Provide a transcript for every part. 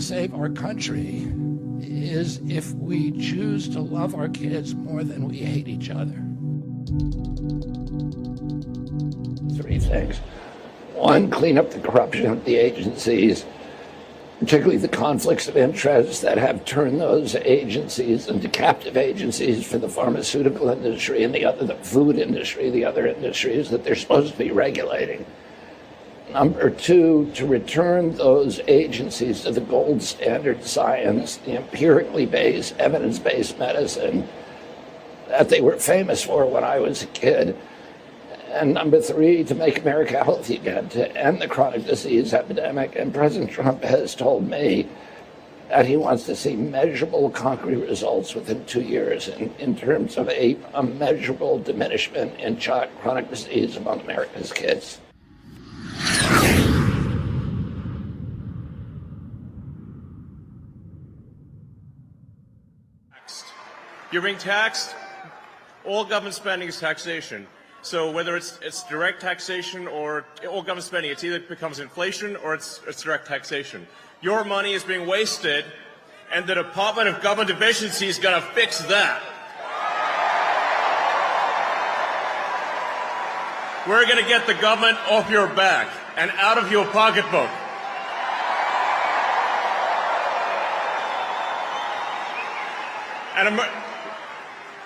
save our country is if we choose to love our kids more than we hate each other. Three things. One, clean up the corruption of the agencies, particularly the conflicts of interest that have turned those agencies into captive agencies for the pharmaceutical industry and the food industry, the other industries that they're supposed to be regulating. Number two, to return those agencies to the gold standard science, the empirically based, evidence-based medicine that they were famous for when I was a kid. And number three, to make America healthy again, to end the chronic disease epidemic. And President Trump has told me that he wants to see measurable, concrete results within 2 years in terms of a measurable diminishment in chronic disease among America's kids. You're being taxed. All government spending is taxation. So whether it's direct taxation or all government spending, it either becomes inflation or it's direct taxation. Your money is being wasted, and the Department of Government Efficiency is going to fix that. We're going to get the government off your back and out of your pocketbook. And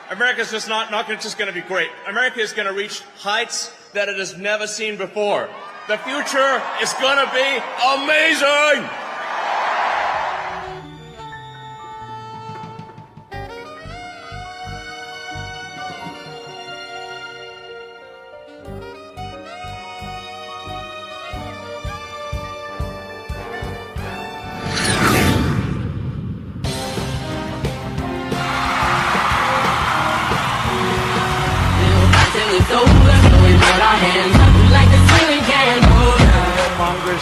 America's just not just going to be great. America is going to reach heights that it has never seen before. The future is going to be amazing!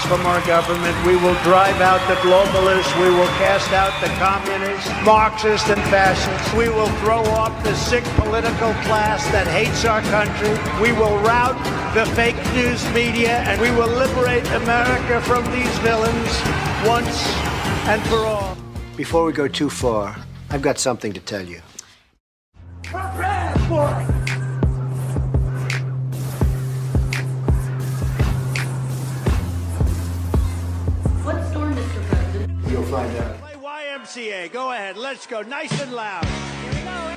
From our government, we will drive out the globalists, we will cast out the communists, Marxists and fascists, we will throw off the sick political class that hates our country, we will rout the fake news media, and we will liberate America from these villains once and for all. Before we go too far, I've got something to tell you. Prepare for it! You'll find out. Play YMCA. Go ahead. Let's go. Nice and loud. Here we go.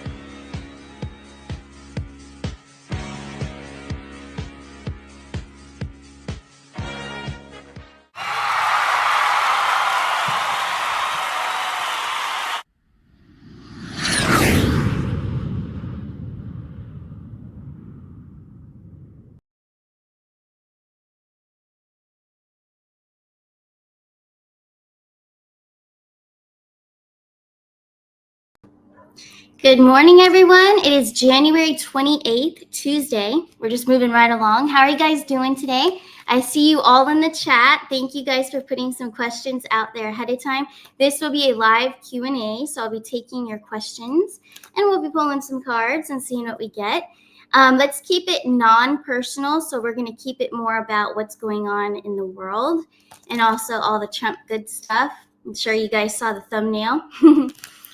Good morning, everyone. It is January 28th, Tuesday. We're just moving right along. How are you guys doing today? I see you all in the chat. Thank you guys for putting some questions out there ahead of time. This will be a live Q&A, so I'll be taking your questions, and we'll be pulling some cards and seeing what we get. Let's keep it non-personal, so we're going to keep it more about what's going on in the world and also all the Trump good stuff. I'm sure you guys saw the thumbnail.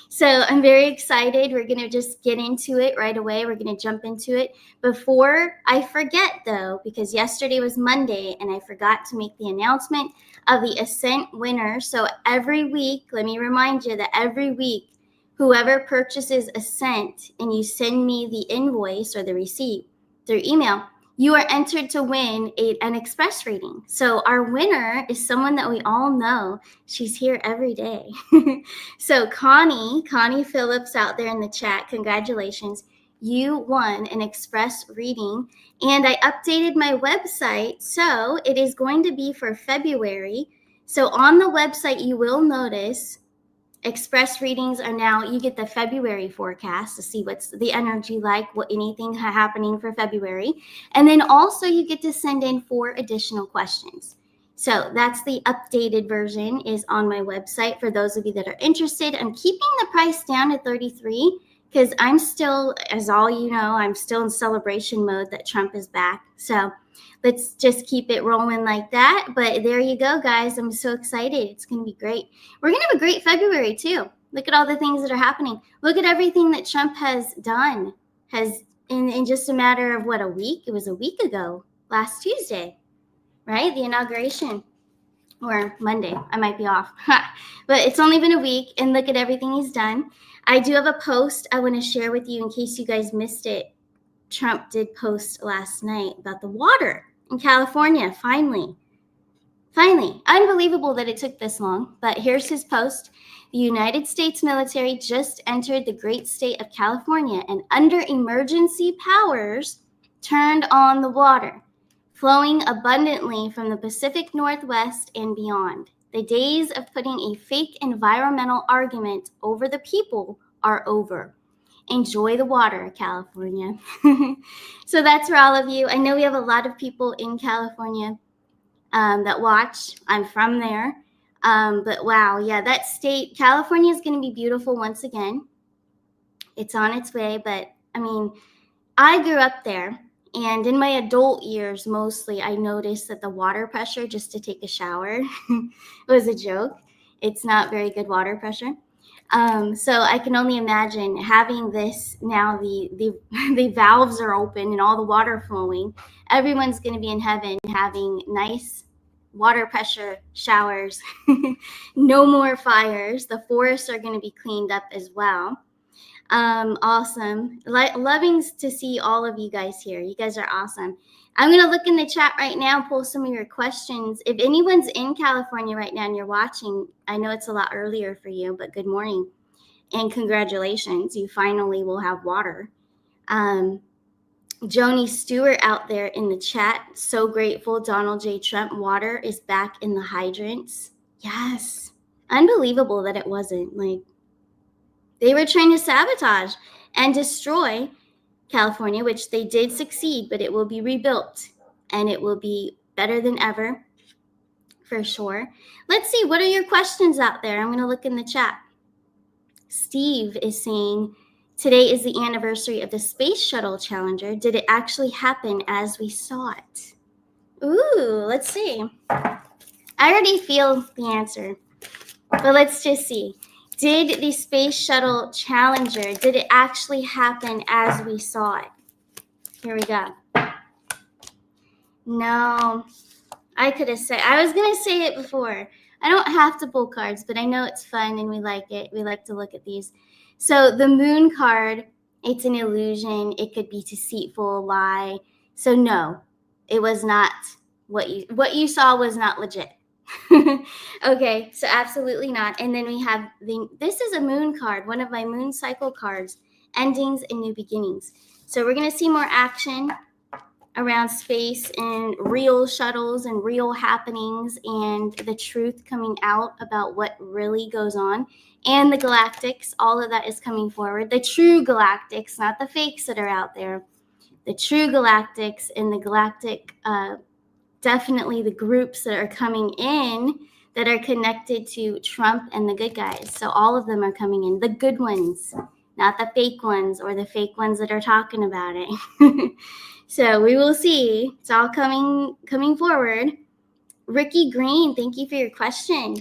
So I'm very excited. We're going to just get into it right away. We're going to jump into it. Before I forget, though, because yesterday was Monday and I forgot to make the announcement of the Ascent winner. So every week, let me remind you that every week, whoever purchases Ascent and you send me the invoice or the receipt through email, you are entered to win an express reading. So our winner is someone that we all know. She's here every day. So Connie Phillips out there in the chat, congratulations. You won an express reading. And I updated my website. So it is going to be for February. So on the website, you will notice express readings are now, you get the February forecast to see what's the energy like, what anything happening for February. And then also you get to send in 4 additional questions. So that's the updated version is on my website for those of you that are interested. I'm keeping the price down at $33 because I'm still, as all you know, I'm still in celebration mode that Trump is back. So let's just keep it rolling like that. But there you go, guys. I'm so excited. It's going to be great. We're going to have a great February, too. Look at all the things that are happening. Look at everything that Trump has done. In just a matter of, a week? It was a week ago, last Tuesday, right? The inauguration. Or Monday. I might be off. But it's only been a week, and look at everything he's done. I do have a post I want to share with you in case you guys missed it. Trump did post last night about the water in California, finally. Unbelievable that it took this long, but here's his post. The United States military just entered the great state of California and under emergency powers turned on the water, flowing abundantly from the Pacific Northwest and beyond. The days of putting a fake environmental argument over the people are over. Enjoy the water, California. So that's for all of you. I know we have a lot of people in California that watch. I'm from there. But wow, yeah, that state, California is going to be beautiful once again. It's on its way. But I mean, I grew up there. And in my adult years, mostly, I noticed that the water pressure just to take a shower was a joke. It's not very good water pressure. So I can only imagine having this now, the valves are open and all the water flowing. Everyone's going to be in heaven having nice water pressure showers. No more fires. The forests are going to be cleaned up as well. Awesome. Loving to see all of you guys here. You guys are awesome. I'm going to look in the chat right now, pull some of your questions. If anyone's in California right now and you're watching, I know it's a lot earlier for you, but good morning and congratulations. You finally will have water. Joni Stewart out there in the chat. So grateful. Donald J. Trump, water is back in the hydrants. Yes. Unbelievable that it wasn't. They were trying to sabotage and destroy California, which they did succeed, but it will be rebuilt and it will be better than ever for sure. Let's see, what are your questions out there? I'm going to look in the chat. Steve is saying, today is the anniversary of the Space Shuttle Challenger. Did it actually happen as we saw it? Ooh, let's see. I already feel the answer, but let's just see. Did the Space Shuttle Challenger, did it actually happen as we saw it? Here we go. No, I could have said, I was going to say it before. I don't have to pull cards, but I know it's fun and we like it. We like to look at these. So the moon card, it's an illusion. It could be deceitful, lie. So no, it was not what you saw was not legit. Okay, so absolutely not. And then we have this is a moon card, one of my moon cycle cards, endings and new beginnings. So we're going to see more action around space and real shuttles and real happenings and the truth coming out about what really goes on. And the galactics, all of that is coming forward. The true galactics, not the fakes that are out there. The true galactics and the galactic definitely the groups that are coming in that are connected to Trump and the good guys. So all of them are coming in, the good ones, not the fake ones or the fake ones that are talking about it. So we will see. It's all coming forward. Ricky Green, thank you for your question.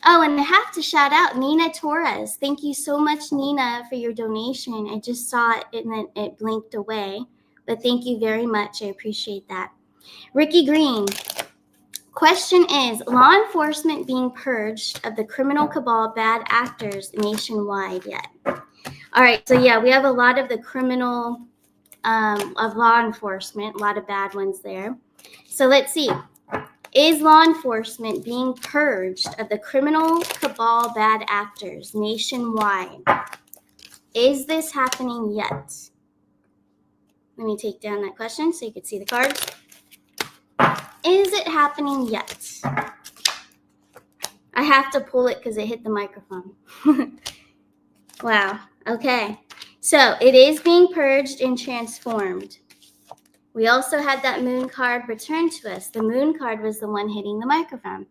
Oh, and I have to shout out Nina Torres. Thank you so much, Nina, for your donation. I just saw it and then it blinked away. But thank you very much. I appreciate that. Ricky Green, question is, law enforcement being purged of the criminal cabal bad actors nationwide yet? All right, so yeah, we have a lot of the criminal of law enforcement, a lot of bad ones there. So let's see. Is law enforcement being purged of the criminal cabal bad actors nationwide? Is this happening yet? Let me take down that question so you can see the cards. Is it happening yet? I have to pull it because it hit the microphone. Wow. Okay. So it is being purged and transformed. We also had that moon card returned to us. The moon card was the one hitting the microphone.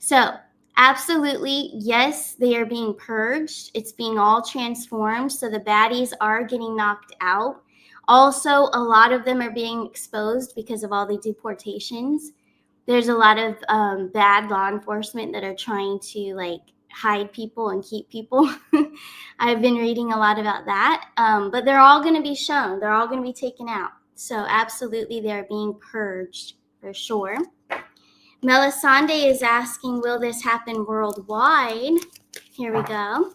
So absolutely, yes, they are being purged. It's being all transformed. So the baddies are getting knocked out. Also, a lot of them are being exposed because of all the deportations. There's a lot of bad law enforcement that are trying to like hide people and keep people. I've been reading a lot about that, but they're all going to be shown. They're all going to be taken out. So absolutely, they're being purged for sure. Melisande is asking, will this happen worldwide? Here we go.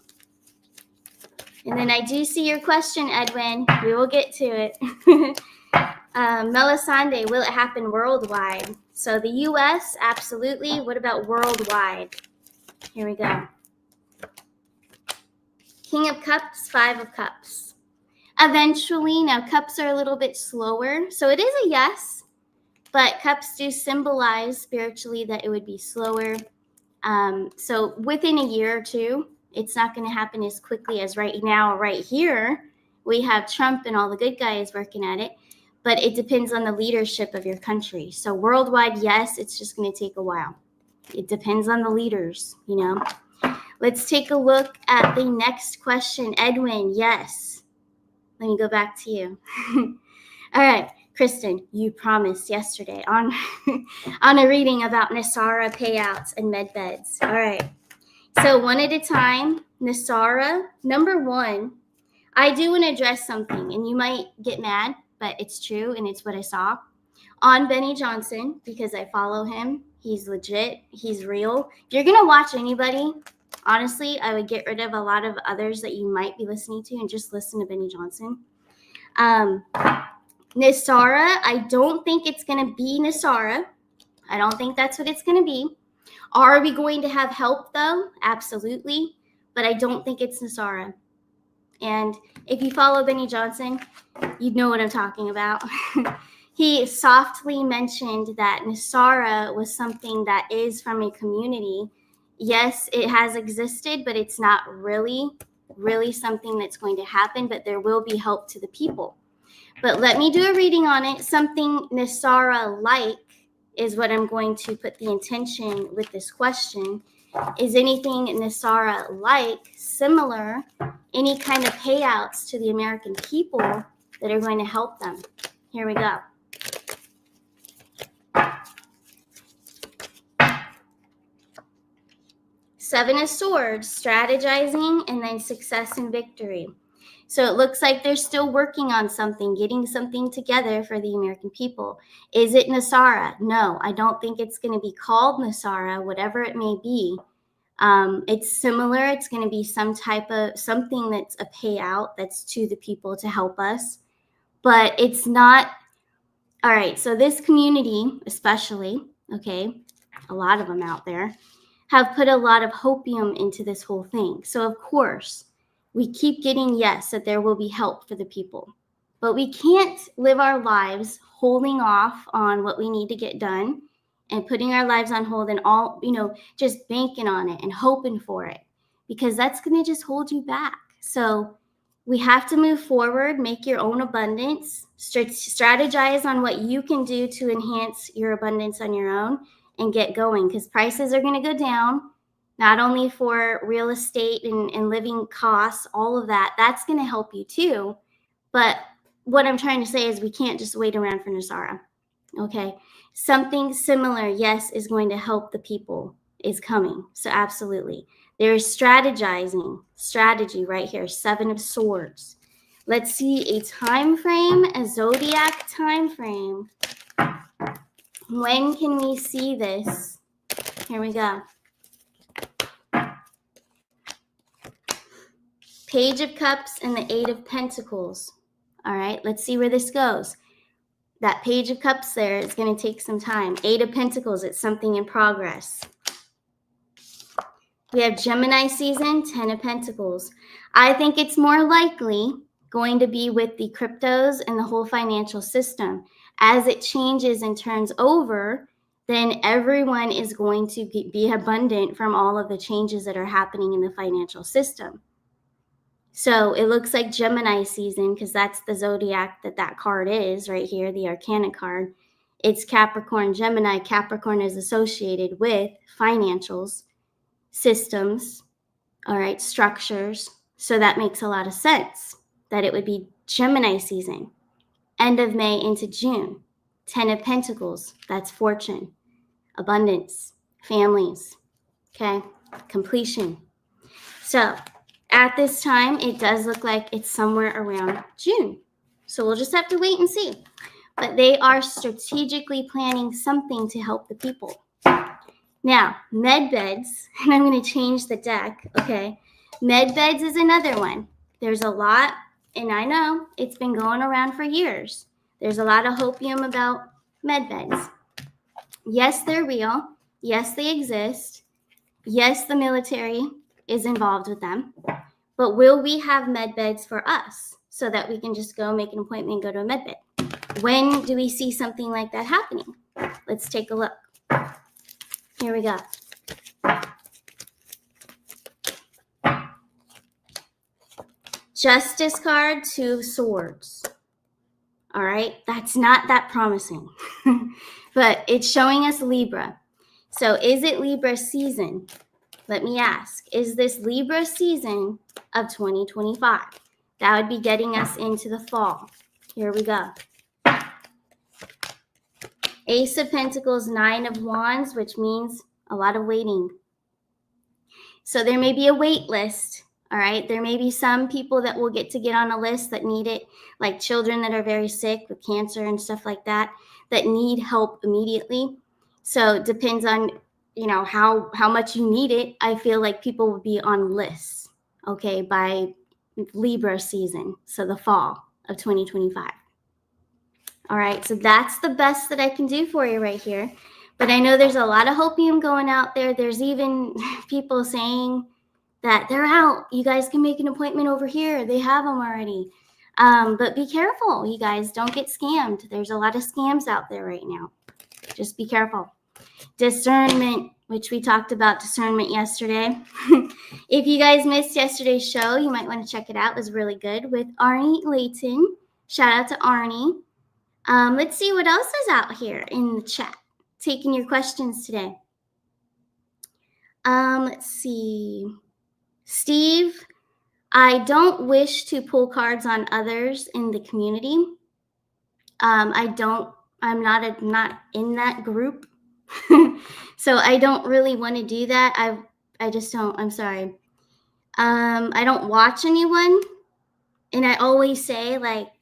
And then I do see your question, Edwin. We will get to it. Melisande, will it happen worldwide? So the U.S., absolutely. What about worldwide? Here we go. King of Cups, Five of Cups. Eventually, now cups are a little bit slower. So it is a yes, but cups do symbolize spiritually that it would be slower. So within a year or two, it's not going to happen as quickly as right now, right here. We have Trump and all the good guys working at it, but it depends on the leadership of your country. So worldwide, yes, it's just going to take a while. It depends on the leaders, you know. Let's take a look at the next question. Edwin, yes. Let me go back to you. All right, Kristen, you promised yesterday on, on a reading about NESARA payouts and med beds. All right. So one at a time, NESARA, number one, I do want to address something, and you might get mad, but it's true, and it's what I saw. On Benny Johnson, because I follow him, he's legit, he's real. If you're going to watch anybody, honestly, I would get rid of a lot of others that you might be listening to and just listen to Benny Johnson. NESARA, I don't think it's going to be NESARA. I don't think that's what it's going to be. Are we going to have help, though? Absolutely. But I don't think it's NESARA. And if you follow Benny Johnson, you'd know what I'm talking about. He softly mentioned that NESARA was something that is from a community. Yes, it has existed, but it's not really something that's going to happen, but there will be help to the people. But let me do a reading on it. Something NESARA-like is what I'm going to put the intention with this question. Is anything NESARA-like, similar, any kind of payouts to the American people that are going to help them? Here we go. Seven of Swords, strategizing, and then success and victory. So it looks like they're still working on something, getting something together for the American people. Is it NESARA? No, I don't think it's going to be called NESARA, whatever it may be. It's similar. It's going to be some type of something that's a payout that's to the people to help us. But it's not. All right, so this community especially, okay, a lot of them out there, have put a lot of hopium into this whole thing. So of course, we keep getting yes, that there will be help for the people. But we can't live our lives holding off on what we need to get done and putting our lives on hold and all, just banking on it and hoping for it, because that's going to just hold you back. So we have to move forward, make your own abundance, strategize on what you can do to enhance your abundance on your own and get going, because prices are going to go down. Not only for real estate and living costs, all of that, that's going to help you too. But what I'm trying to say is we can't just wait around for NESARA, okay? Something similar, yes, is going to help the people is coming. So absolutely. There is strategy right here, Seven of Swords. Let's see a time frame, a zodiac time frame. When can we see this? Here we go. Page of Cups and the Eight of Pentacles. All right, let's see where this goes. That Page of Cups there is going to take some time. Eight of Pentacles, it's something in progress. We have Gemini season, 10 of Pentacles. I think it's more likely going to be with the cryptos and the whole financial system. As it changes and turns over, then everyone is going to be abundant from all of the changes that are happening in the financial system. So it looks like Gemini season, because that's the zodiac that card is right here, the Arcana card. It's Capricorn, Gemini. Capricorn is associated with financials, systems, all right, structures. So that makes a lot of sense that it would be Gemini season. end of May into June. 10 of Pentacles, that's fortune, abundance, families, okay, completion. So at this time, it does look like it's somewhere around June. So we'll just have to wait and see. But they are strategically planning something to help the people. Now, med beds, and I'm going to change the deck, okay? Med beds is another one. There's a lot, and I know it's been going around for years. There's a lot of hopium about med beds. Yes, they're real. Yes, they exist. Yes, the military is involved with them. But will we have med beds for us so that we can just go make an appointment and go to a med bed? When do we see something like that happening? Let's take a look. Here we go. Justice card, 2 of swords. All right, that's not that promising, but it's showing us Libra. So is it Libra season? Let me ask, is this Libra season of 2025? That would be getting us into the fall. Here we go. Ace of Pentacles, 9 of Wands, which means a lot of waiting. So there may be a wait list, all right? There may be some people that will get on a list that need it, like children that are very sick with cancer and stuff like that, that need help immediately. So it depends on, how much you need it. I feel like people will be on lists, okay, by Libra season, so the fall of 2025. All right, so that's the best that I can do for you right here. But I know there's a lot of hopium going out there. There's even people saying that they're out. You guys can make an appointment over here. They have them already. But be careful, you guys. Don't get scammed. There's a lot of scams out there right now. Just be careful. Discernment, which we talked about discernment yesterday. If you guys missed yesterday's show, you might want to check it out. It was really good with Arnie Layton. Shout out to Arnie. Let's see what else is out here in the chat. Taking your questions today. Let's see. Steve, I don't wish to pull cards on others in the community. I'm not in that group. So I don't really want to do that. I just don't, I'm sorry. I don't watch anyone. And I always say,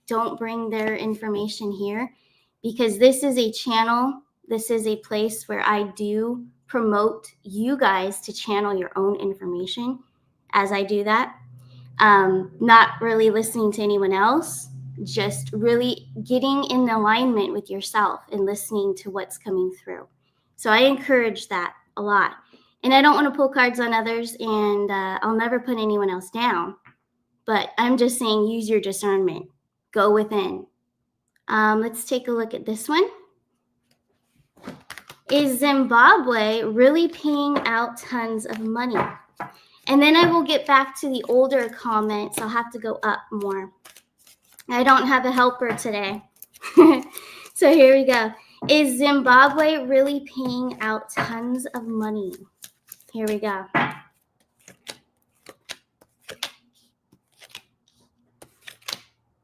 don't bring their information here, because this is a channel. This is a place where I do promote you guys to channel your own information as I do that. Not really listening to anyone else, just really getting in alignment with yourself and listening to what's coming through. So I encourage that a lot. And I don't want to pull cards on others, and I'll never put anyone else down. But I'm just saying, use your discernment. Go within. Let's take a look at this one. Is Zimbabwe really paying out tons of money? And then I will get back to the older comments. I'll have to go up more. I don't have a helper today. So here we go. Is Zimbabwe really paying out tons of money? Here we go.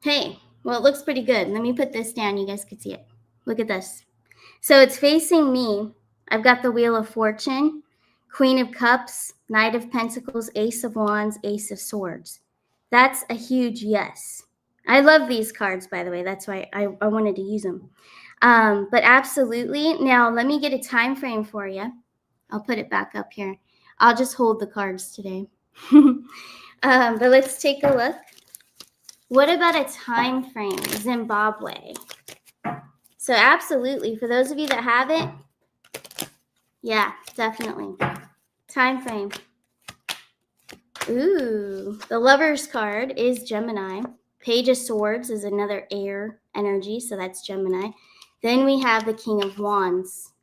Hey, well, it looks pretty good. Let me put this down. You guys can see it. Look at this. So it's facing me. I've got the Wheel of Fortune, Queen of Cups, Knight of Pentacles, Ace of Wands, Ace of Swords. That's a huge yes. I love these cards, by the way. That's why I wanted to use them. But absolutely. Now, let me get a time frame for you. I'll put it back up here. I'll just hold the cards today. But let's take a look. What about a time frame? Zimbabwe. So absolutely. For those of you that have it, yeah, definitely. Time frame. Ooh, the Lover's card is Gemini. Page of Swords is another air energy, so that's Gemini. Then we have the King of Wands,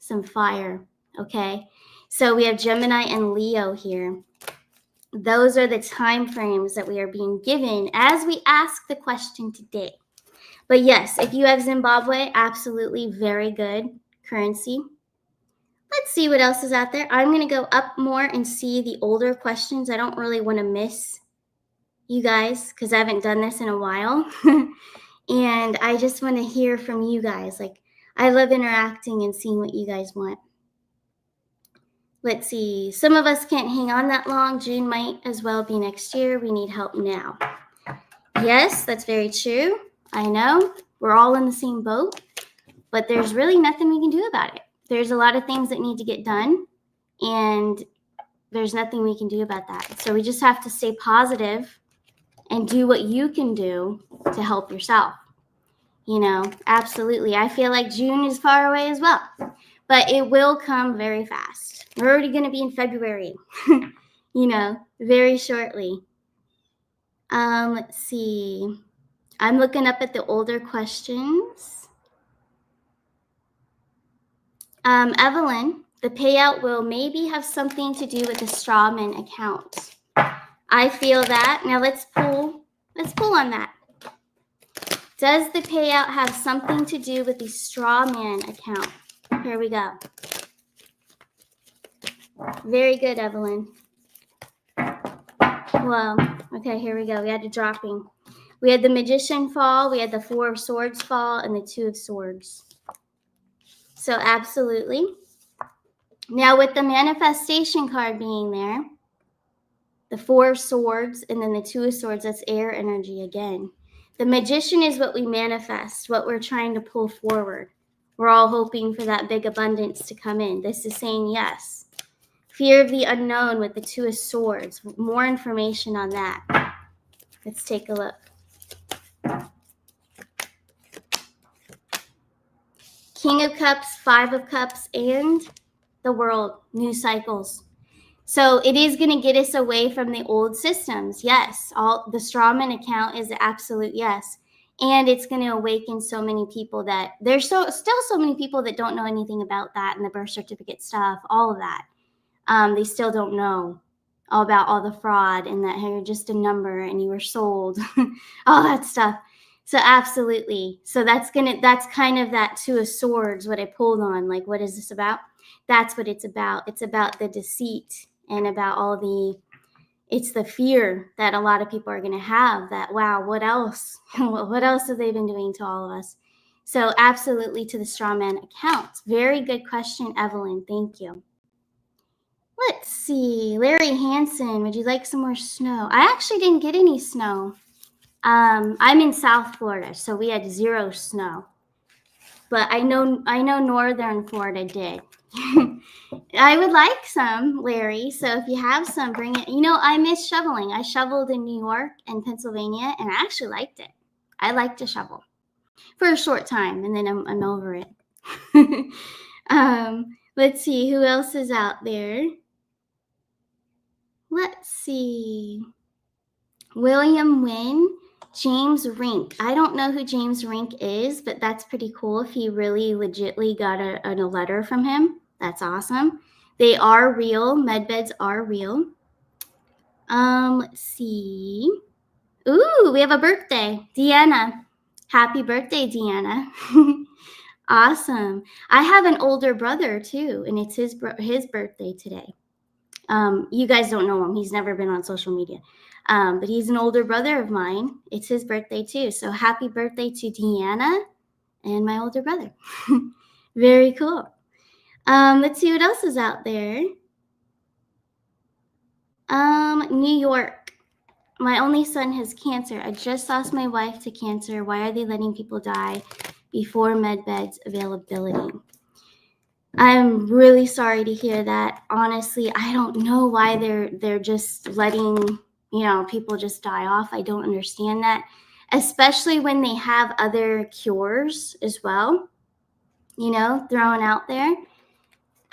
some fire, okay? So we have Gemini and Leo here. Those are the time frames that we are being given as we ask the question today. But yes, if you have Zimbabwe, absolutely very good currency. Let's see what else is out there. I'm going to go up more and see the older questions. I don't really want to miss you guys because I haven't done this in a while. And And I just want to hear from you guys. Like, I love interacting and seeing what you guys want. Let's see. Some of us can't hang on that long. June might as well be next year. We need help now. Yes, that's very true. I know. We're all in the same boat. But there's really nothing we can do about it. There's a lot of things that need to get done. And there's nothing we can do about that. So we just have to stay positive and do what you can do to help yourself. You know, absolutely. I feel like June is far away as well. But it will come very fast. We're already going to be in February, you know, very shortly. Let's see. I'm looking up at the older questions. Evelyn, the payout will maybe have something to do with the strawman account. I feel that. Now let's pull on that. Does the payout have something to do with the strawman account? Here we go. Very good, Evelyn. Well, okay, here we go. We had a dropping. We had the magician fall, we had the 4 of swords fall, and the 2 of swords. So absolutely. Now with the manifestation card being there, the 4 of swords, and then the 2 of swords, that's air energy again. The magician is what we manifest, what we're trying to pull forward. We're all hoping for that big abundance to come in. This is saying yes. Fear of the unknown with the 2 of swords. More information on that. Let's take a look. King of Cups, 5 of Cups, and the World. New cycles. So it is going to get us away from the old systems. Yes. The strawman account is an absolute yes. And it's going to awaken so many people that there's still so many people that don't know anything about that and the birth certificate stuff, all of that. They still don't know all about all the fraud and that you're just a number and you were sold, all that stuff. So absolutely. So that's kind of that 2 of swords, what I pulled on. Like, what is this about? That's what it's about. It's about the deceit and about it's the fear that a lot of people are going to have that, wow, what else? What else have they been doing to all of us? So absolutely to the strawman account. Very good question, Evelyn. Thank you. Let's see. Larry Hansen, would you like some more snow? I actually didn't get any snow. I'm in South Florida, so we had 0 snow. But I know northern Florida did. I would like some, Larry. So if you have some, bring it. You know, I miss shoveling. I shoveled in New York and Pennsylvania, and I actually liked it. I like to shovel for a short time, and then I'm over it. Let's see who else is out there. Let's see. William Wynn, James Rink. I don't know who James Rink is, but that's pretty cool if he really legitly got a letter from him. That's awesome. They are real. Medbeds are real. Let's see. Ooh, we have a birthday. Deanna. Happy birthday, Deanna. Awesome. I have an older brother too, and it's his birthday today. You guys don't know him. He's never been on social media. But he's an older brother of mine. It's his birthday too. So happy birthday to Deanna and my older brother. Very cool. Let's see what else is out there. New York. My only son has cancer. I just lost my wife to cancer. Why are they letting people die before medbeds availability? I'm really sorry to hear that. Honestly, I don't know why they're just letting, people just die off. I don't understand that, especially when they have other cures as well, thrown out there.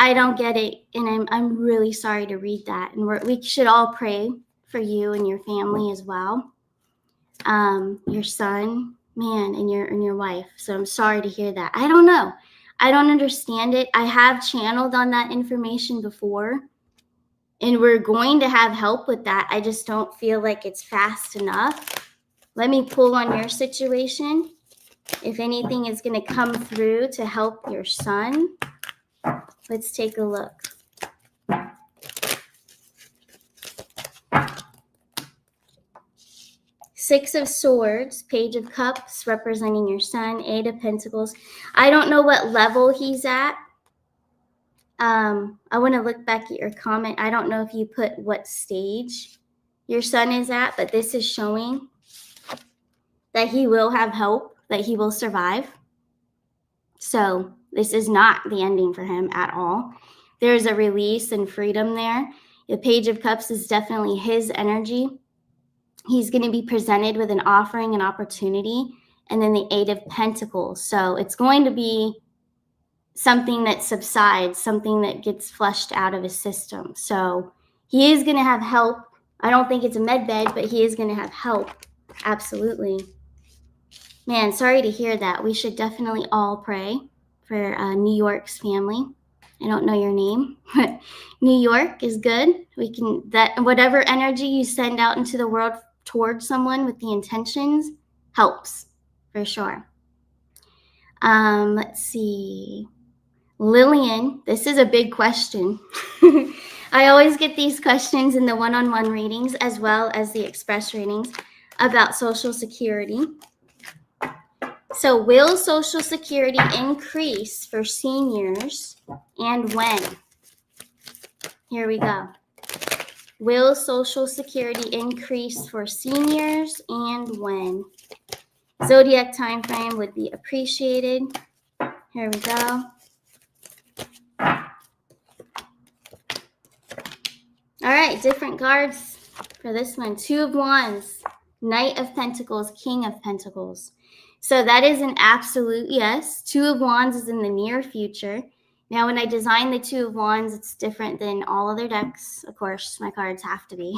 I don't get it, and I'm really sorry to read that. And we should all pray for you and your family as well, your son, man, and your wife. So I'm sorry to hear that. I don't know. I don't understand it. I have channeled on that information before, and we're going to have help with that. I just don't feel like it's fast enough. Let me pull on your situation. If anything is going to come through to help your son, let's take a look. Six of Swords, Page of Cups, representing your son, Eight of Pentacles. I don't know what level he's at. I want to look back at your comment. I don't know if you put what stage your son is at, but this is showing that he will have hope, that he will survive. So this is not the ending for him at all. There's a release and freedom there. The Page of Cups is definitely his energy. He's going to be presented with an offering, an opportunity, and then the Eight of Pentacles. So it's going to be something that subsides, something that gets flushed out of his system. So he is going to have help. I don't think it's a med bed, but he is going to have help. Absolutely. Man, sorry to hear that. We should definitely all pray for New York's family. I don't know your name, but New York is good. We can, that whatever energy you send out into the world towards someone with the intentions helps for sure. Let's see. Lillian, this is a big question. I always get these questions in the one-on-one readings as well as the express readings about Social Security. So will Social Security increase for seniors and when? Here we go. Will Social Security increase for seniors and when? Zodiac time frame would be appreciated. Here we go. All right, different cards for this one. Two of Wands, Knight of Pentacles, King of Pentacles. So that is an absolute yes. Two of Wands is in the near future. Now, when I design the Two of Wands, it's different than all other decks. Of course, my cards have to be.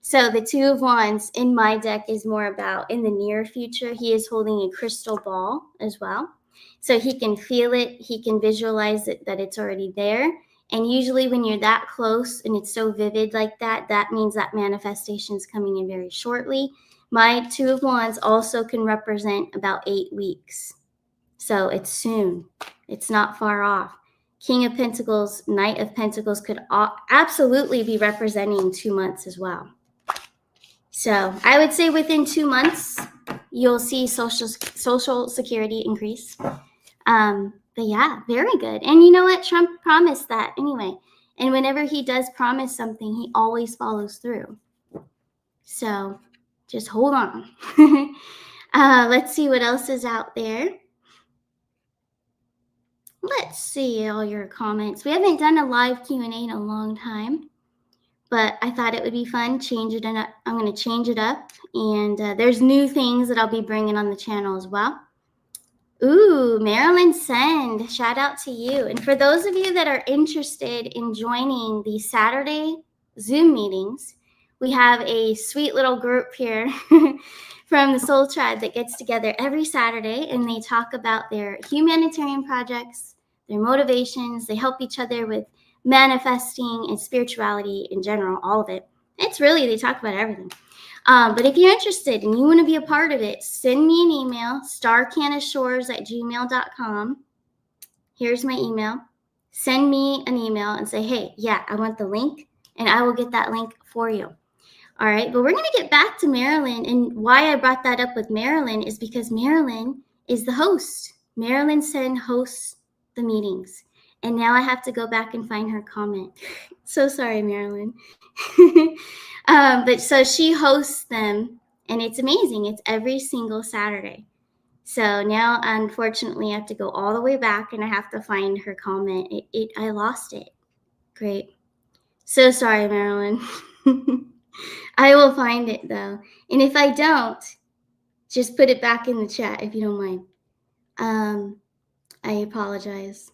So the Two of Wands in my deck is more about in the near future. He is holding a crystal ball as well. So he can feel it. He can visualize it, that it's already there. And usually when you're that close and it's so vivid like that, that means that manifestation is coming in very shortly. My Two of Wands also can represent about 8 weeks. So it's soon. It's not far off. King of Pentacles, Knight of Pentacles could absolutely be representing 2 months as well. So I would say within 2 months, you'll see Social Security increase. But yeah, very good. And you know what? Trump promised that anyway. And whenever he does promise something, he always follows through. So just hold on. Let's see what else is out there. Let's see all your comments. We haven't done a live Q&A in a long time, but I thought it would be fun. Change it up. I'm going to change it up. And there's new things that I'll be bringing on the channel as well. Ooh, Marilyn Send, shout out to you. And for those of you that are interested in joining the Saturday Zoom meetings, we have a sweet little group here from the Soul Tribe that gets together every Saturday, and they talk about their humanitarian projects, their motivations. They help each other with manifesting and spirituality in general, all of it. It's really, they talk about everything. But if you're interested and you want to be a part of it, send me an email, starcanashores@gmail.com. Here's my email. Send me an email and say, hey, yeah, I want the link, and I will get that link for you. All right, but we're going to get back to Marilyn. And why I brought that up with Marilyn is because Marilyn is the host. Marilyn Sen hosts the meetings. And now I have to go back and find her comment. So sorry, Marilyn. But so she hosts them, and it's amazing. It's every single Saturday. So now, unfortunately, I have to go all the way back, and I have to find her comment. I lost it. Great. So sorry, Marilyn. I will find it, though. And if I don't, just put it back in the chat if you don't mind. I apologize.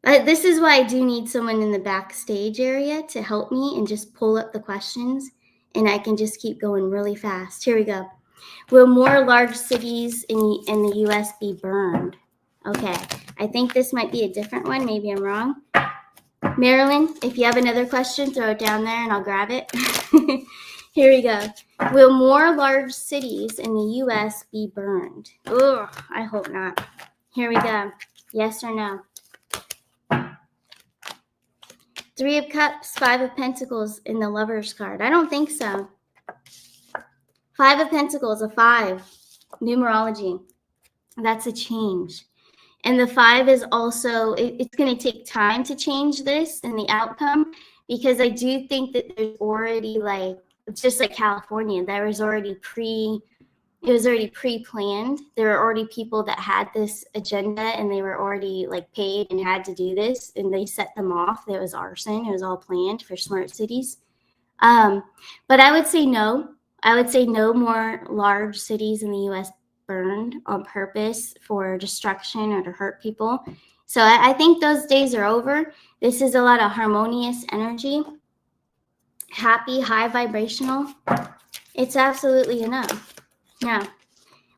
This is why I do need someone in the backstage area to help me and just pull up the questions, and I can just keep going really fast. Here we go. Will more large cities in the U.S. be burned? Okay, I think this might be a different one. Maybe I'm wrong. Marilyn, if you have another question, throw it down there and I'll grab it. Here we go. Will more large cities in the U.S. be burned? Ugh, I hope not. Here we go. Yes or no? 3 of Cups, 5 of Pentacles in the Lover's card. I don't think so. Five of Pentacles, a 5, numerology. That's a change. And the 5 is also, it's going to take time to change this and the outcome, because I do think that there's already it's just like California, there was already pre-planned. There were already people that had this agenda and they were already paid and had to do this, and they set them off. There was arson. It was all planned for smart cities. But I would say no. I would say no more large cities in the U.S. burned on purpose for destruction or to hurt people. So I think those days are over. This is a lot of harmonious energy, happy, high vibrational. It's absolutely enough. Yeah.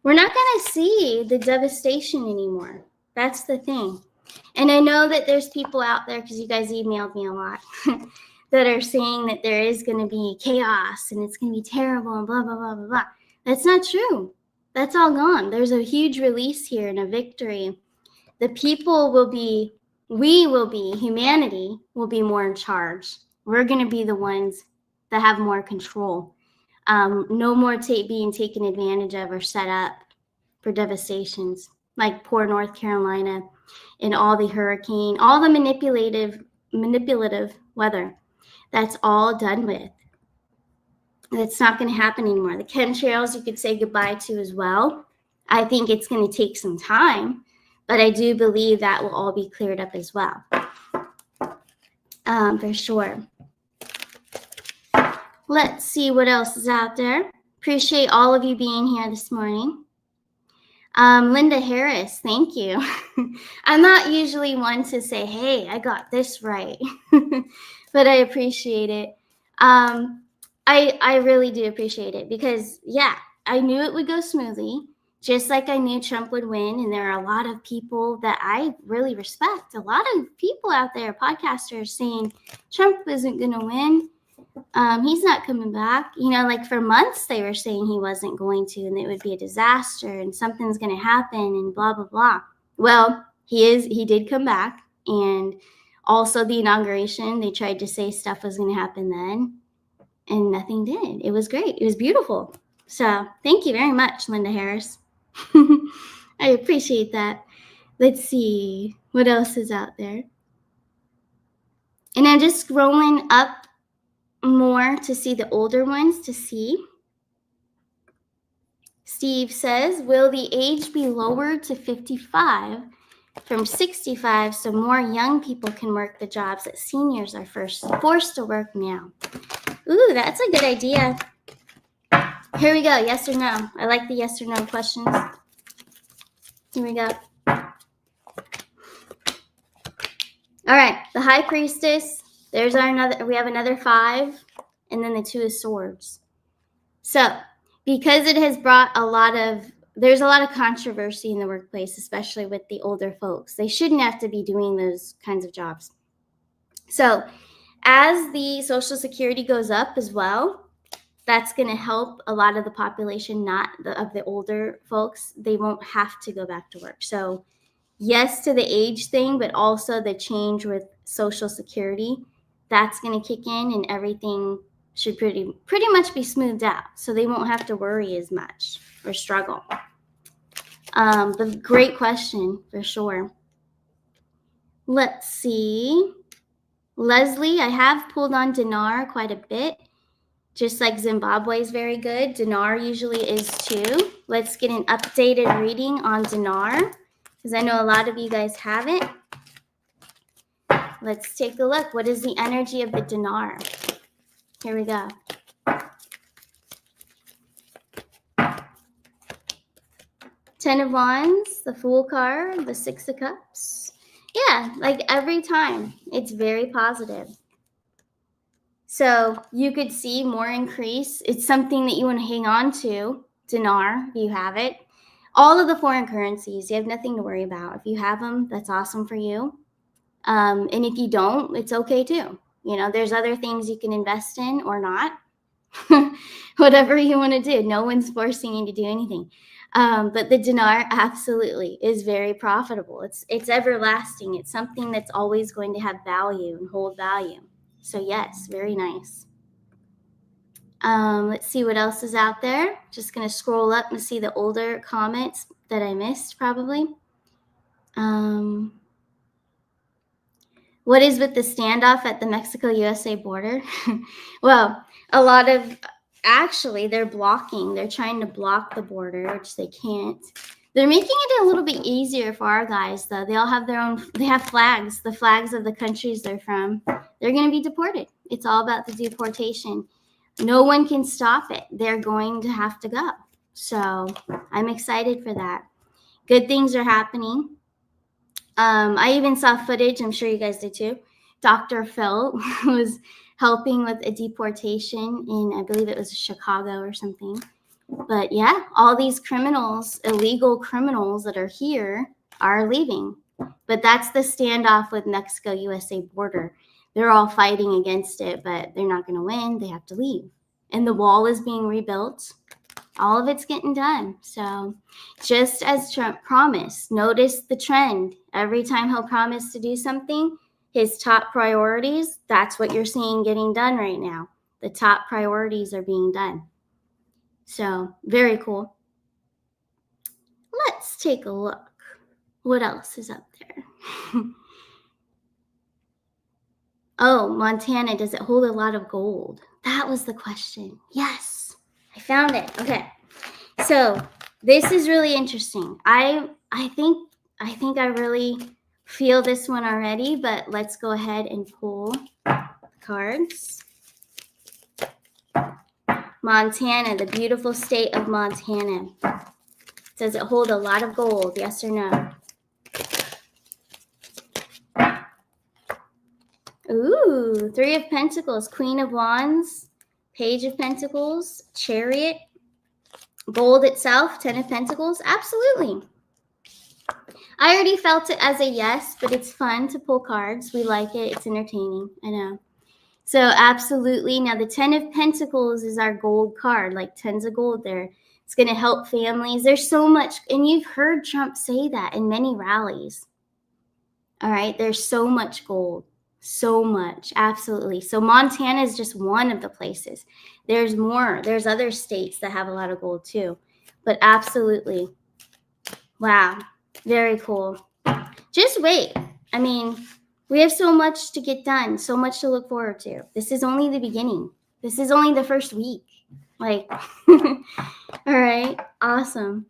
We're not going to see the devastation anymore. That's the thing. And I know that there's people out there, because you guys emailed me a lot, that are saying that there is going to be chaos and it's going to be terrible and blah, blah, blah, blah, blah. That's not true. That's all gone. There's a huge release here and a victory. The people will be, humanity will be more in charge. We're going to be the ones that have more control. No more being taken advantage of or set up for devastations, like poor North Carolina and all the hurricane, all the manipulative weather. That's all done with. That's not going to happen anymore. The chemtrails you could say goodbye to as well. I think it's going to take some time, but I do believe that will all be cleared up as well. For sure. Let's see what else is out there. Appreciate all of you being here this morning. Linda Harris, thank you. I'm not usually one to say, hey, I got this right, but I appreciate it. I really do appreciate it because, yeah, I knew it would go smoothly, just like I knew Trump would win. And there are a lot of people that I really respect. A lot of people out there, podcasters, saying Trump isn't going to win. He's not coming back. For months they were saying he wasn't going to, and it would be a disaster and something's going to happen and blah, blah, blah. Well, he did come back. And also the inauguration, they tried to say stuff was going to happen then, and nothing did. It was great. It was beautiful. So thank you very much, Linda Harris. I appreciate that. Let's see what else is out there. And I'm just scrolling up more to see the older ones to see. Steve says, will the age be lowered to 55 from 65 so more young people can work the jobs that seniors are forced to work now? Ooh, that's a good idea. Here we go. Yes or no? I like the yes or no questions. Here we go. All right. The High Priestess. There's we have another 5. And then the 2 of Swords. So because it has brought there's a lot of controversy in the workplace, especially with the older folks. They shouldn't have to be doing those kinds of jobs. So as the Social Security goes up as well, that's going to help a lot of the population, of the older folks. They won't have to go back to work. So yes to the age thing, but also the change with Social Security. That's going to kick in and everything should pretty much be smoothed out. So they won't have to worry as much or struggle. But great question for sure. Let's see. Leslie, I have pulled on dinar quite a bit. Just like Zimbabwe is very good, dinar usually is too. Let's get an updated reading on dinar, because I know a lot of you guys have it. Let's take a look. What is the energy of the dinar? Here we go. Ten of Wands, the Fool card, the Six of Cups. Yeah, like every time, it's very positive. So you could see more increase. It's something that you want to hang on to, dinar, if you have it. All of the foreign currencies, you have nothing to worry about. If you have them, that's awesome for you. And if you don't, it's okay too. There's other things you can invest in or not. Whatever you want to do. No one's forcing you to do anything. But the dinar absolutely is very profitable. It's everlasting. It's something that's always going to have value and hold value. So yes, very nice. Let's see what else is out there. Just going to scroll up and see the older comments that I missed probably. What is with the standoff at the Mexico-USA border? Well, actually, they're trying to block the border, which they can't. They're making it a little bit easier for our guys, though. They all have they have flags, the flags of the countries they're from. They're going to be deported. It's all about the deportation. No one can stop it. They're going to have to go. So I'm excited for that. Good things are happening. I even saw footage, I'm sure you guys did too. Dr. Phil was helping with a deportation in, I believe it was Chicago or something. But yeah, all these criminals, illegal criminals that are here are leaving. But that's the standoff with Mexico-USA border. They're all fighting against it, but they're not going to win. They have to leave. And the wall is being rebuilt. All of it's getting done. So just as Trump promised, notice the trend. Every time he'll promise to do something, his top priorities, that's what you're seeing getting done right now. The top priorities are being done. So very cool. Let's take a look. What else is up there? Oh, Montana, does it hold a lot of gold? That was the question. Yes, I found it. Okay, so this is really interesting. I think I really feel this one already, but let's go ahead and pull the cards. Montana, the beautiful state of Montana. Does it hold a lot of gold? Yes or no? Ooh, Three of Pentacles, Queen of Wands, Page of Pentacles, Chariot, gold itself, 10 of Pentacles. Absolutely. I already felt it as a yes, but it's fun to pull cards. We like it. It's entertaining. I know. So absolutely. Now the 10 of Pentacles is our gold card, like tons of gold there. It's going to help families. There's so much, and you've heard Trump say that in many rallies. All right. There's so much gold. So much. Absolutely. So Montana is just one of the places. There's more. There's other states that have a lot of gold too. But absolutely. Wow. Very cool. Just wait. I mean, we have so much to get done, so much to look forward to. This is only the beginning. This is only the first week. Like, all right. Awesome.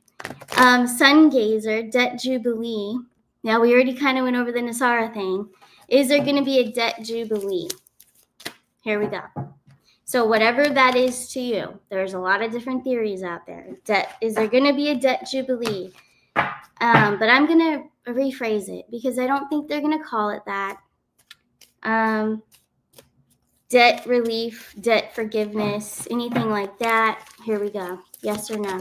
Sun Gazer, Debt Jubilee. Now, we already kind of went over the NESARA thing. Is there going to be a debt jubilee? Here we go. So whatever that is to you, there's a lot of different theories out there. Is there going to be a debt jubilee? But I'm going to rephrase it because I don't think they're going to call it that. Debt relief, debt forgiveness, anything like that. Here we go. Yes or no?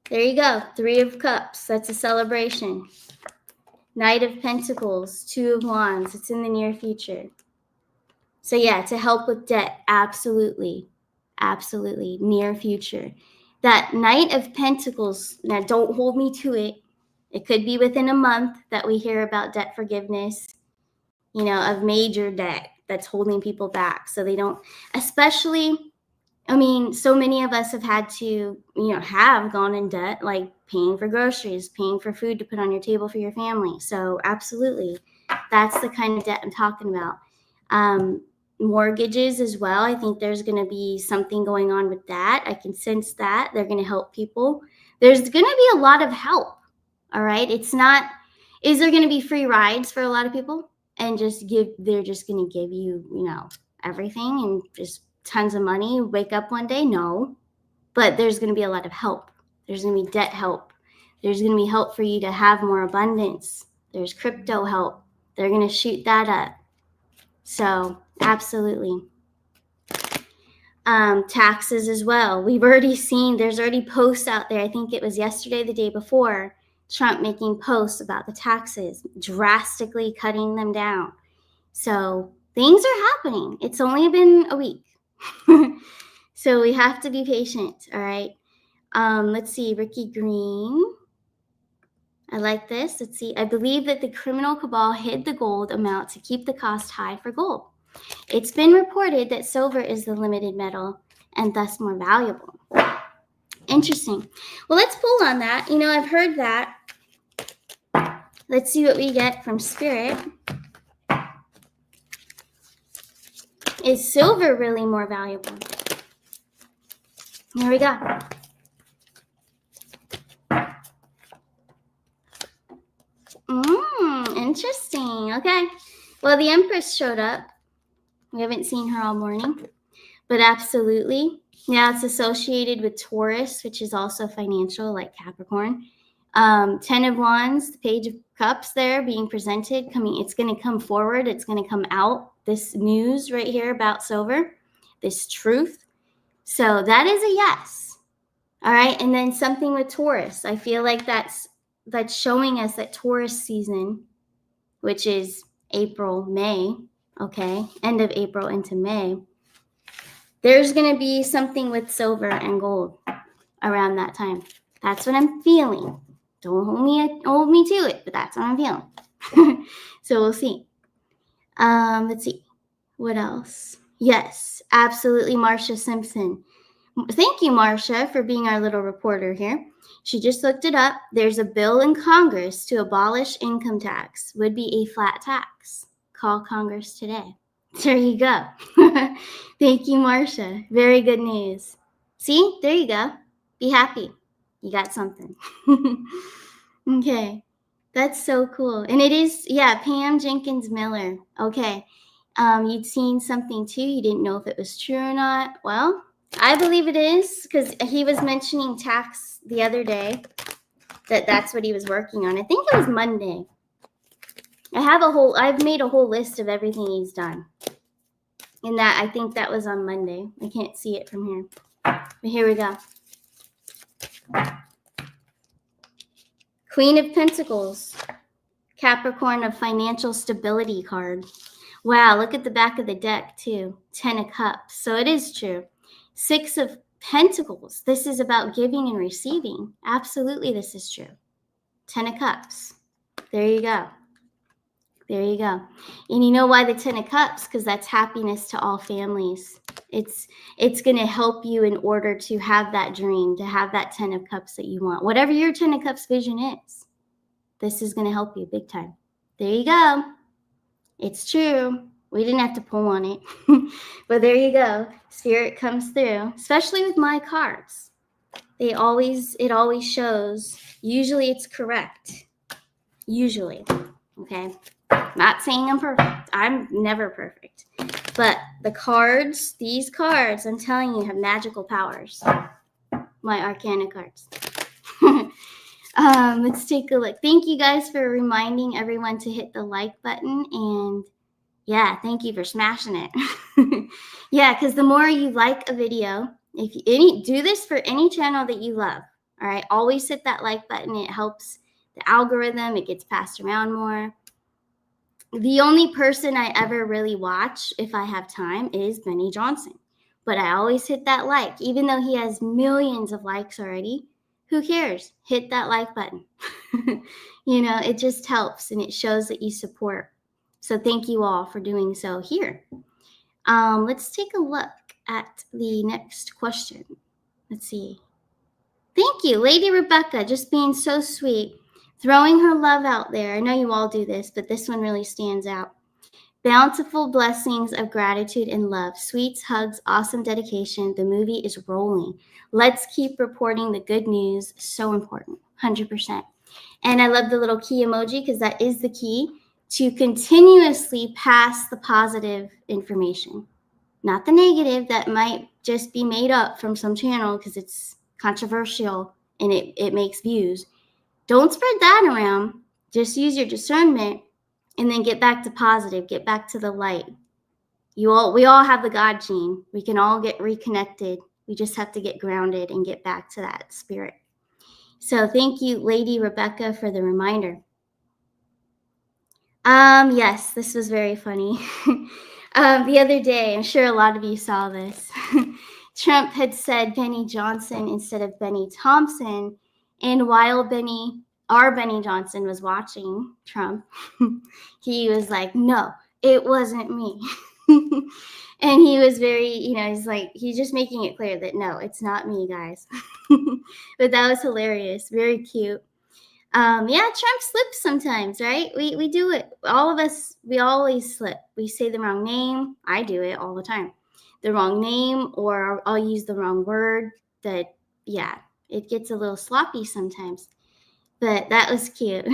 There you go. 3 of Cups. That's a celebration. Knight of Pentacles, 2 of Wands. It's in the near future. So yeah, to help with debt, absolutely. Absolutely. Near future. That Knight of Pentacles, now don't hold me to it. It could be within a month that we hear about debt forgiveness, you know, of major debt that's holding people back. So they don't, especially, I mean, so many of us have had to, you know, have gone in debt, like paying for groceries, paying for food to put on your table for your family. So absolutely, that's the kind of debt I'm talking about. Mortgages as well. I think there's going to be something going on with that. I can sense that. They're going to help people. There's going to be a lot of help. All right. It's not, is there going to be free rides for a lot of people and they're just going to give you, you know, everything and just tons of money, wake up one day? No, but there's going to be a lot of help. There's going to be debt help. There's going to be help for you to have more abundance. There's crypto help. They're going to shoot that up. So absolutely. Taxes as well. We've already seen, there's already posts out there. I think it was yesterday, the day before, Trump making posts about the taxes, drastically cutting them down. So things are happening. It's only been a week. So we have to be patient. All right. Let's see. Ricky Green. I like this. Let's see. I believe that the criminal cabal hid the gold amount to keep the cost high for gold. It's been reported that silver is the limited metal and thus more valuable. Interesting. Well, let's pull on that. You know, I've heard that. Let's see what we get from Spirit. Is silver really more valuable? Here we go. Interesting. Okay. Well, the Empress showed up. We haven't seen her all morning, but absolutely. Yeah, it's associated with Taurus, which is also financial, like Capricorn. 10 of Wands, the Page of Cups there being presented. It's going to come forward. It's going to come out. This news right here about silver, this truth. So that is a yes. All right. And then something with Taurus. I feel like that's showing us that Taurus season, which is April, May, okay, end of April into May, there's going to be something with silver and gold around that time. That's what I'm feeling. Don't hold me to it, but that's what I'm feeling. So we'll see. Let's see. What else? Yes, absolutely, Marcia Simpson. Thank you, Marcia, for being our little reporter here. She just looked it up. There's a bill in Congress to abolish income tax. Would be a flat tax. Call Congress today. There you go. Thank you, Marcia. Very good news. See, there you go. Be happy. You got something. Okay. That's so cool. And it is, yeah, Pam Jenkins Miller. Okay. You'd seen something too. You didn't know if it was true or not. Well, I believe it is because he was mentioning tax the other day, that's what he was working on. I think it was Monday. I've made a whole list of everything he's done. And I think that was on Monday. I can't see it from here. But here we go. Queen of Pentacles. Capricorn of financial stability card. Wow, look at the back of the deck too. 10 of Cups. So it is true. 6 of Pentacles. This is about giving and receiving. Absolutely, this is true. 10 of Cups. There you go. There you go. And you know why the 10 of Cups? Because that's happiness to all families. It's going to help you in order to have that dream, to have that 10 of Cups that you want. Whatever your 10 of Cups vision is, this is going to help you big time. There you go. It's true. We didn't have to pull on it. But there you go. Spirit comes through, especially with my cards. It always shows. Usually it's correct. Usually. Okay. Not saying I'm perfect. I'm never perfect. But the cards, these cards, I'm telling you, have magical powers. My Arcana cards. Let's take a look. Thank you guys for reminding everyone to hit the like button. And yeah, thank you for smashing it. Yeah, because the more you like a video, do this for any channel that you love. All right, always hit that like button. It helps the algorithm. It gets passed around more. The only person I ever really watch, if I have time, is Benny Johnson. But I always hit that like, even though he has millions of likes already. Who cares? Hit that like button. You know, it just helps and it shows that you support. So thank you all for doing so here. Let's take a look at the next question. Let's see. Thank you, Lady Rebecca, just being so sweet. Throwing her love out there. I know you all do this, but this one really stands out. Bountiful blessings of gratitude and love. Sweets, hugs, awesome dedication. The movie is rolling. Let's keep reporting the good news. So important. 100%. And I love the little key emoji because that is the key to continuously pass the positive information. Not the negative that might just be made up from some channel because it's controversial and it makes views. Don't spread that around. Just use your discernment and then get back to positive. Get back to the light. We all have the God gene. We can all get reconnected. We just have to get grounded and get back to that spirit. So thank you, Lady Rebecca, for the reminder. Yes, this was very funny. The other day, I'm sure a lot of you saw this. Trump had said Benny Johnson instead of Benny Thompson. And while Benny our Benny Johnson was watching Trump, he was like, no, it wasn't me. And he was very, he's like, he's just making it clear that no, it's not me, guys. But that was hilarious. Very cute. Yeah, Trump slips sometimes, right? We do it. All of us, we always slip. We say the wrong name. I do it all the time. The wrong name, or I'll use the wrong word. It gets a little sloppy sometimes. But that was cute.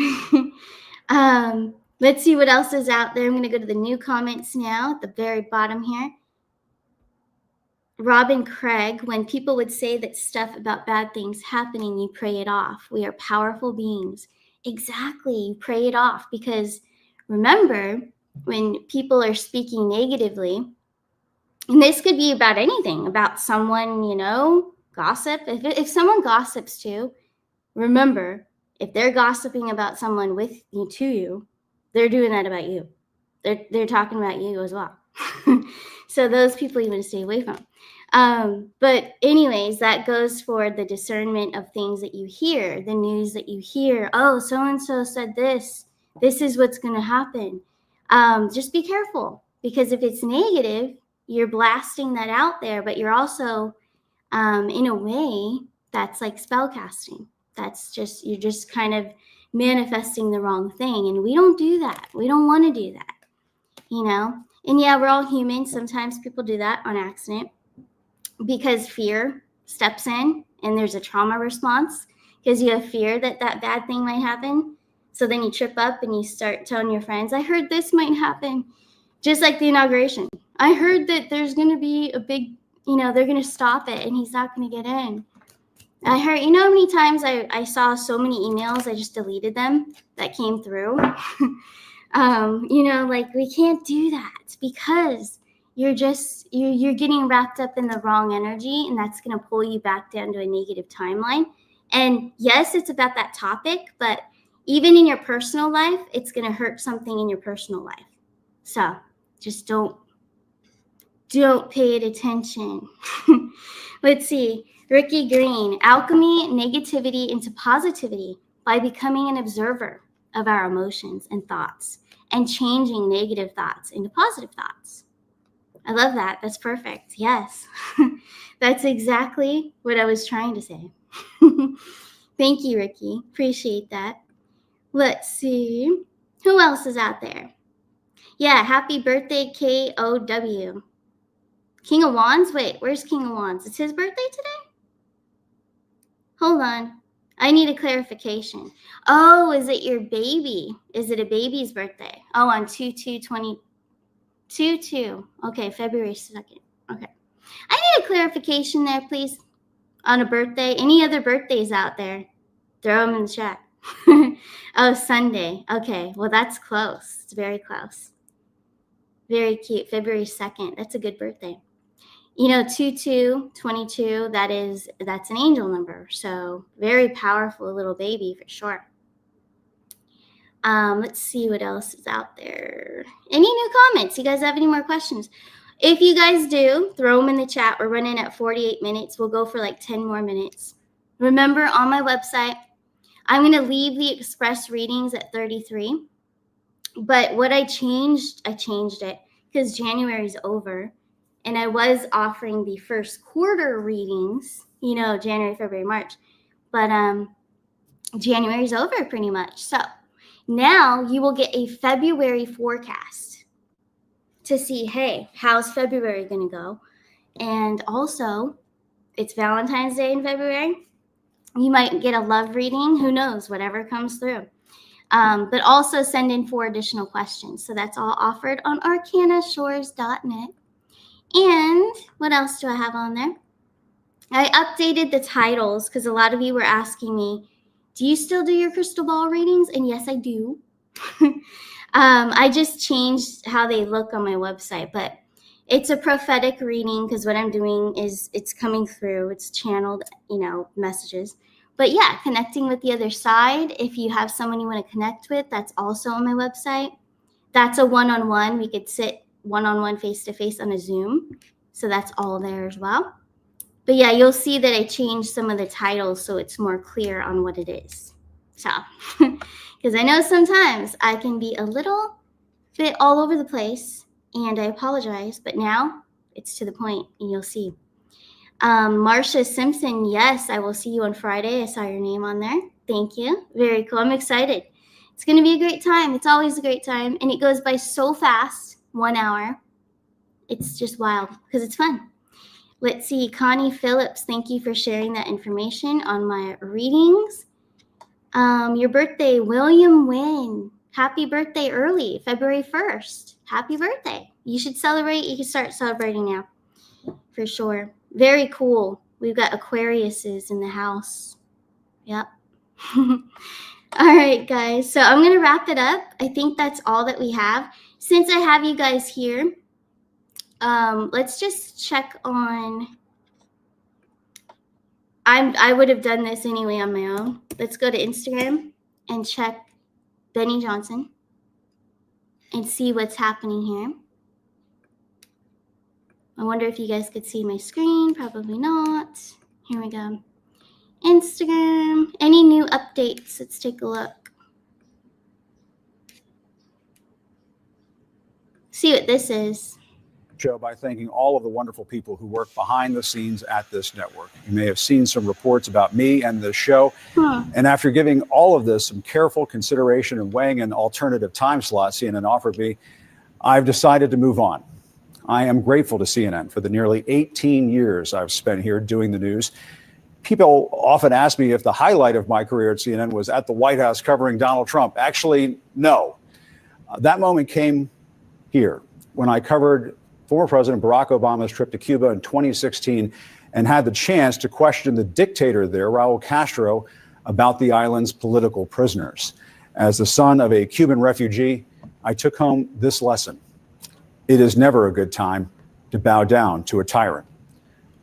Let's see what else is out there. I'm going to go to the new comments now at the very bottom here. Robin Craig, when people would say that stuff about bad things happening, you pray it off. We are powerful beings. Exactly. You pray it off, because remember, when people are speaking negatively, and this could be about anything, about someone, gossip. If someone gossips too, remember, if they're gossiping about someone with you, to you, they're doing that about you. They're talking about you as well. So those people you want to stay away from. But anyways, that goes for the discernment of things that you hear, the news that you hear. Oh, so-and-so said this. This is what's going to happen. Just be careful, because if it's negative, you're blasting that out there, but you're also, in a way, that's like spell casting. You're just kind of manifesting the wrong thing. And we don't do that. We don't want to do that, And yeah, we're all human. Sometimes people do that on accident because fear steps in and there's a trauma response, because you have fear that bad thing might happen. So then you trip up and you start telling your friends, I heard this might happen. Just like the inauguration. I heard that there's going to be a big, they're going to stop it and he's not going to get in. I heard, how many times I saw so many emails, I just deleted them that came through. We can't do that, because you're getting wrapped up in the wrong energy, and that's going to pull you back down to a negative timeline. And yes, it's about that topic, but even in your personal life, it's going to hurt something in your personal life. So just don't pay it attention. Let's see. Ricky Green, alchemy negativity into positivity by becoming an observer of our emotions and thoughts and changing negative thoughts into positive thoughts. I love that. That's perfect. Yes. That's exactly what I was trying to say. Thank you, Ricky. Appreciate that. Let's see. Who else is out there? Yeah, happy birthday, KOW. King of Wands? Wait, where's King of Wands? It's his birthday today? Hold on. I need a clarification. Oh, is it your baby? Is it a baby's birthday? Oh, on 2/2/2022. Okay, February 2nd. Okay. I need a clarification there, please. On a birthday. Any other birthdays out there? Throw them in the chat. Oh, Sunday. Okay, well, that's close. It's very close. Very cute. February 2nd. That's a good birthday. 2/2/22, that's an angel number. So very powerful little baby for sure. Let's see what else is out there. Any new comments? You guys have any more questions? If you guys do, throw them in the chat. We're running at 48 minutes. We'll go for like 10 more minutes. Remember, on my website, I'm going to leave the express readings at 33. But what I changed it because January is over. And I was offering the first quarter readings, January, February, March. But January is over pretty much. So now you will get a February forecast to see, hey, how's February going to go? And also, it's Valentine's Day in February. You might get a love reading. Who knows? Whatever comes through. But also send in 4 additional questions. So that's all offered on arcanashores.net. And what else do I have on there? I updated the titles because a lot of you were asking me, do you still do your crystal ball readings? And yes, I do. I just changed how they look on my website, but it's a prophetic reading because what I'm doing is it's coming through. It's channeled, messages. But yeah, connecting with the other side. If you have someone you want to connect with, that's also on my website. That's a one-on-one. We could sit one-on-one, face-to-face on a Zoom. So that's all there as well. But yeah, you'll see that I changed some of the titles so it's more clear on what it is. So, because I know sometimes I can be a little bit all over the place, and I apologize, but now it's to the point, and you'll see. Marcia Simpson, yes, I will see you on Friday. I saw your name on there. Thank you. Very cool. I'm excited. It's going to be a great time. It's always a great time, and it goes by so fast. 1 hour. It's just wild because it's fun. Let's see. Connie Phillips, thank you for sharing that information on my readings. Your birthday, William Wynn. Happy birthday early, February 1st. Happy birthday. You should celebrate. You can start celebrating now for sure. Very cool. We've got Aquariuses in the house. Yep. All right, guys. So I'm going to wrap it up. I think that's all that we have. Since I have you guys here, let's just check on. I would have done this anyway on my own. Let's go to Instagram and check Benny Johnson and see what's happening here. I wonder if you guys could see my screen. Probably not. Here we go. Instagram. Any new updates? Let's take a look. See what this is. Show by thanking all of the wonderful people who work behind the scenes at this network. You may have seen some reports about me and the show. And after giving all of this some careful consideration and weighing an alternative time slot CNN offered me, I've decided to move on. I am grateful to CNN for the nearly 18 years I've spent here doing the news. People often ask me if the highlight of my career at CNN was at the White House covering Donald Trump. Actually, no. That moment came here when I covered former President Barack Obama's trip to Cuba in 2016 and had the chance to question the dictator there, Raul Castro, about the island's political prisoners. As the son of a Cuban refugee, I took home this lesson. It is never a good time to bow down to a tyrant.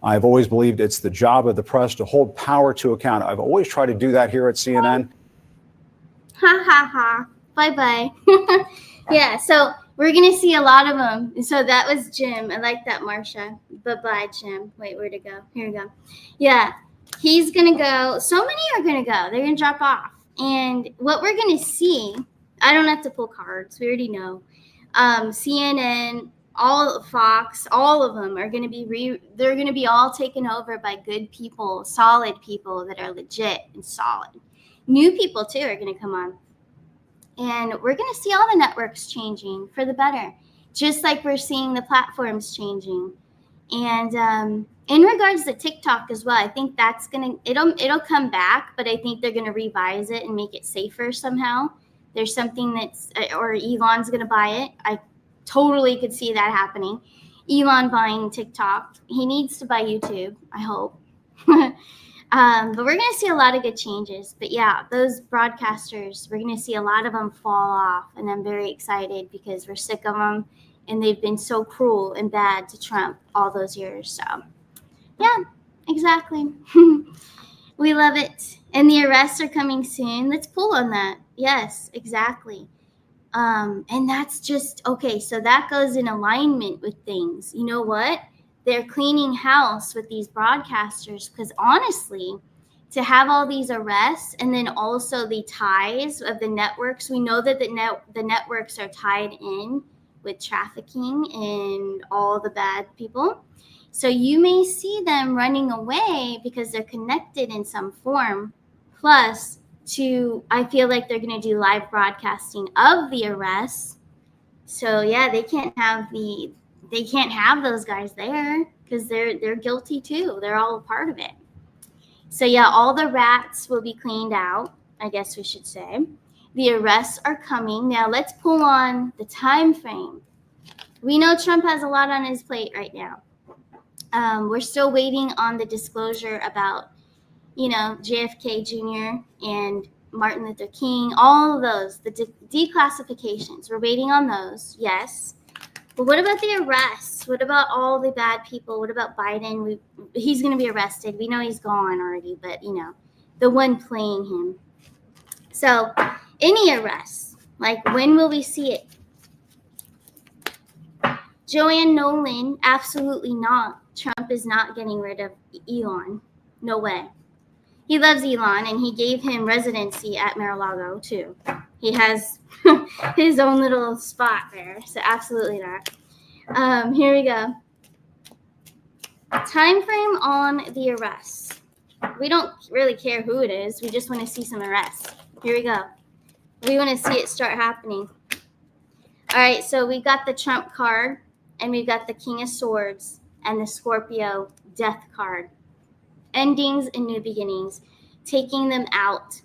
I've always believed it's the job of the press to hold power to account. I've always tried to do that here at CNN. Ha ha ha. Bye-bye. Yeah, so we're going to see a lot of them. So that was Jim. I like that, Marcia. Bye-bye, Jim. Wait, where'd it go? Here we go. Yeah, he's going to go. So many are going to go. They're going to drop off. And what we're going to see, I don't have to pull cards. We already know. CNN, all Fox, all of them are going to be, they're going to be all taken over by good people, solid people that are legit and solid. New people, too, are going to come on. And we're going to see all the networks changing for the better, just like we're seeing the platforms changing. And in regards to TikTok as well, I think that's going to, it'll come back, but I think they're going to revise it and make it safer somehow. There's something that's, or Elon's going to buy it. I totally could see that happening. Elon buying TikTok. He needs to buy YouTube, I hope. But we're going to see a lot of good changes. But yeah, those broadcasters, we're going to see a lot of them fall off. And I'm very excited because we're sick of them. And they've been so cruel and bad to Trump all those years. So yeah, exactly. We love it. And the arrests are coming soon. Let's pull on that. Yes, exactly. And that's just, okay, so that goes in alignment with things. You know what? They're cleaning house with these broadcasters because honestly, to have all these arrests and then also the ties of the networks, we know that the networks are tied in with trafficking and all the bad people. So you may see them running away because they're connected in some form. Plus, I feel like they're going to do live broadcasting of the arrests. So yeah, they can't have those guys there because they're guilty too. They're all a part of it. So yeah, all the rats will be cleaned out, I guess we should say. The arrests are coming. Now let's pull on the time frame. We know Trump has a lot on his plate right now. We're still waiting on the disclosure about, JFK Jr. and Martin Luther King, all of those, the declassifications. We're waiting on those, yes. But what about the arrests? What about all the bad people? What about Biden? He's going to be arrested. We know he's gone already, but, the one playing him. So any arrests, like when will we see it? Joanne Nolan, absolutely not. Trump is not getting rid of Elon. No way. he loves Elon, and he gave him residency at Mar-a-Lago too. He has his own little spot there, so absolutely not. Here we go. Time frame on the arrests. We don't really care who it is. We just want to see some arrests. Here we go. We want to see it start happening. All right, so we got the Trump card, and we've got the King of Swords and the Scorpio Death card. Endings and new beginnings, taking them out.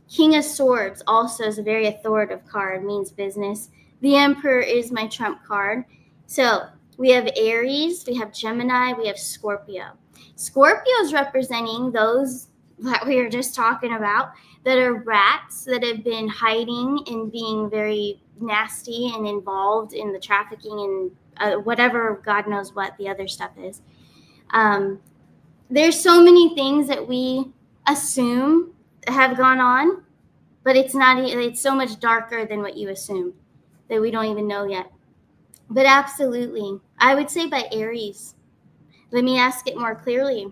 King of Swords also is a very authoritative card, means business. The Emperor is my Trump card. So we have Aries, we have Gemini, we have Scorpio. Scorpio is representing those that we were just talking about, that are rats that have been hiding and being very nasty and involved in the trafficking and whatever, God knows what the other stuff is. There's so many things that we assume have gone on, but it's not. It's so much darker than what you assume that we don't even know yet. But absolutely, I would say by Aries. Let me ask it more clearly.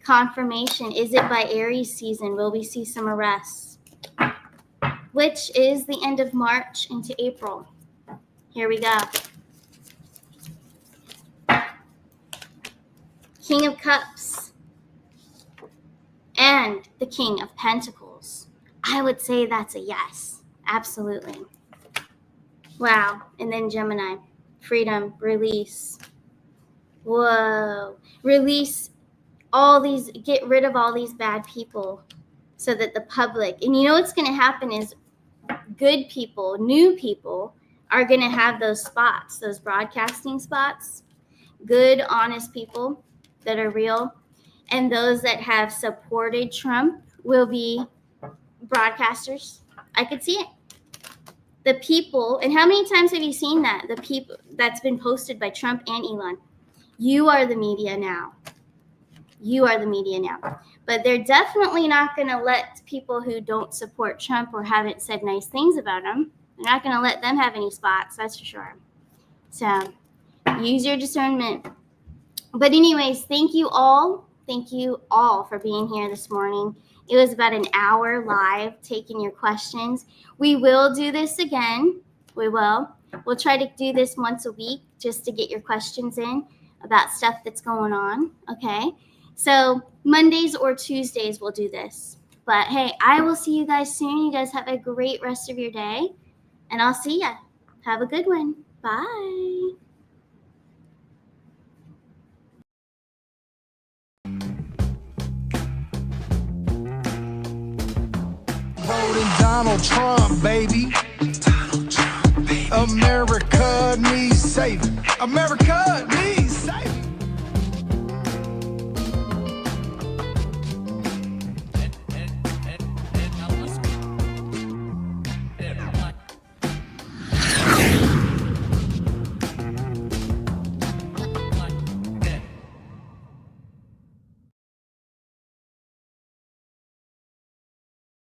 Confirmation, is it by Aries season? Will we see some arrests? Which is the end of March into April. Here we go. King of Cups and the King of Pentacles. I would say that's a yes. Absolutely. Wow. And then Gemini. Freedom. Release. Whoa. Release all these, get rid of all these bad people so that the public, and you know what's going to happen is good people, new people are going to have those spots, those broadcasting spots, good, honest people that are real, and those that have supported Trump will be broadcasters. I could see it. The people, and how many times have you seen that? The people that's been posted by Trump and Elon. You are the media now. You are the media now. But they're definitely not going to let people who don't support Trump or haven't said nice things about him, they're not going to let them have any spots, that's for sure. So use your discernment. But anyways, thank you all. Thank you all for being here this morning. It was about an hour live taking your questions. We will do this again. We will. We'll try to do this once a week just to get your questions in about stuff that's going on. Okay. So Mondays or Tuesdays we'll do this. But hey, I will see you guys soon. You guys have a great rest of your day. And I'll see ya. Have a good one. Bye. Voting Donald Trump, baby. America needs saving. America